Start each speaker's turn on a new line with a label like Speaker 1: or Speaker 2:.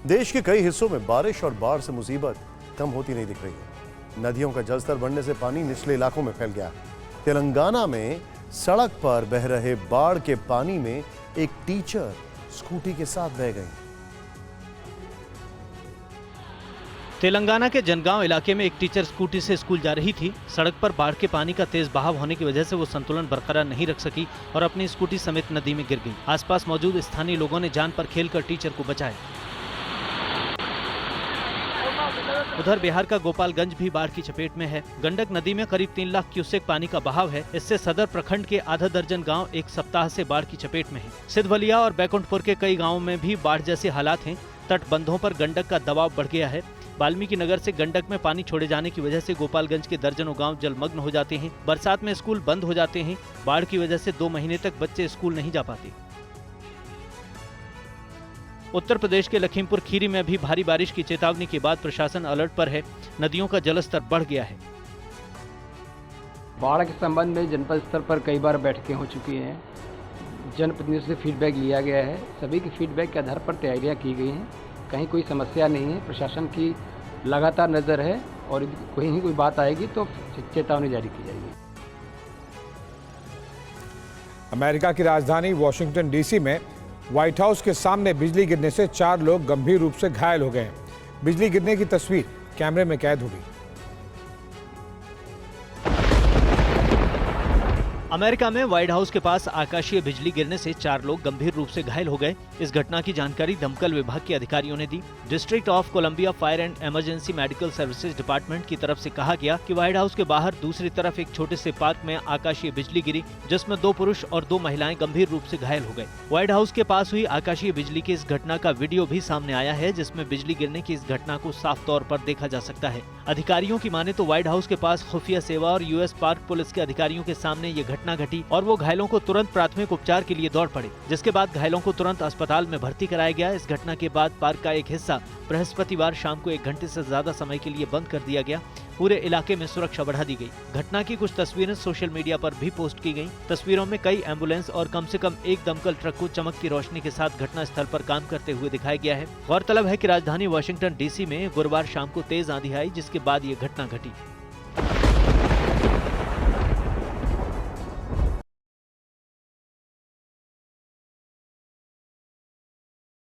Speaker 1: देश के कई हिस्सों में बारिश और बाढ़ से मुसीबत कम होती नहीं दिख रही है। नदियों का जलस्तर बढ़ने से पानी निचले इलाकों में फैल गया। तेलंगाना में सड़क पर बह रहे बाढ़ के पानी में एक टीचर स्कूटी के साथ बह गई।
Speaker 2: तेलंगाना के जनगांव इलाके में एक टीचर स्कूटी से स्कूल जा रही थी। सड़क पर बाढ़ के पानी का तेज बहाव होने की वजह से वो संतुलन बरकरार नहीं रख सकी और अपनी स्कूटी समेत नदी में गिर गई। आसपास मौजूद स्थानीय लोगों ने जान पर खेलकर टीचर को बचाया। उधर बिहार का गोपालगंज भी बाढ़ की चपेट में है। गंडक नदी में करीब 3 लाख क्यूसेक पानी का बहाव है। इससे सदर प्रखंड के आधा दर्जन गांव एक सप्ताह से बाढ़ की चपेट में हैं। सिद्धवलिया और बैकुंठपुर के कई गांवों में भी बाढ़ जैसे हालात हैं। तटबंधों पर गंडक का दबाव बढ़ गया है। वाल्मीकि नगर से गंडक में पानी छोड़े जाने की वजह से गोपालगंज के दर्जनों गांव जलमग्न हो जाते हैं। बरसात में स्कूल बंद हो जाते हैं। बाढ़ की वजह से 2 महीने तक बच्चे स्कूल नहीं जा पाते। उत्तर प्रदेश के लखीमपुर खीरी में भी भारी बारिश की चेतावनी के बाद प्रशासन अलर्ट पर है। नदियों का जलस्तर बढ़ गया है।
Speaker 3: बाढ़ के संबंध में जनपद स्तर पर कई बार बैठकें हो चुकी हैं। जनप्रतिनिधियों से फीडबैक लिया गया है। सभी की फीडबैक के आधार पर तैयारियां की गई हैं। कहीं कोई समस्या नहीं है। प्रशासन की लगातार नज़र है और कहीं कोई बात आएगी तो चेतावनी जारी की जाएगी।
Speaker 4: अमेरिका की राजधानी वॉशिंगटन डीसी में व्हाइट हाउस के सामने बिजली गिरने से 4 लोग गंभीर रूप से घायल हो गए। बिजली गिरने की तस्वीर कैमरे में कैद हो गई।
Speaker 2: अमेरिका में व्हाइट हाउस के पास आकाशीय बिजली गिरने से 4 लोग गंभीर रूप से घायल हो गए। इस घटना की जानकारी दमकल विभाग के अधिकारियों ने दी। District of Columbia fire and emergency medical services department की तरफ से कहा गया कि व्हाइट हाउस के बाहर दूसरी तरफ एक छोटे से पार्क में आकाशीय बिजली गिरी, जिसमें 2 पुरुष और 2 महिलाएं गंभीर रूप से घायल हो गए। व्हाइट हाउस के पास हुई आकाशीय बिजली की इस घटना का वीडियो भी सामने आया है, जिसमें बिजली गिरने की इस घटना को साफ तौर पर देखा जा सकता है। अधिकारियों की माने तो व्हाइट हाउस के पास खुफिया सेवा और यूएस पार्क पुलिस के अधिकारियों के सामने ये घटना घटी और वो घायलों को तुरंत प्राथमिक उपचार के लिए दौड़ पड़े, जिसके बाद घायलों को तुरंत अस्पताल में भर्ती कराया गया। इस घटना के बाद पार्क का एक हिस्सा बृहस्पतिवार शाम को 1 घंटे से ज्यादा समय के लिए बंद कर दिया गया। पूरे इलाके में सुरक्षा बढ़ा दी गई। घटना की कुछ तस्वीरें सोशल मीडिया पर भी पोस्ट की गईं। तस्वीरों में कई एम्बुलेंस और कम से कम एक दमकल ट्रक को चमकती रोशनी के साथ घटना स्थल पर काम करते हुए दिखाया गया है। गौरतलब है कि राजधानी वाशिंगटन डीसी में गुरुवार शाम को तेज आंधी आई, जिसके बाद ये घटना घटी।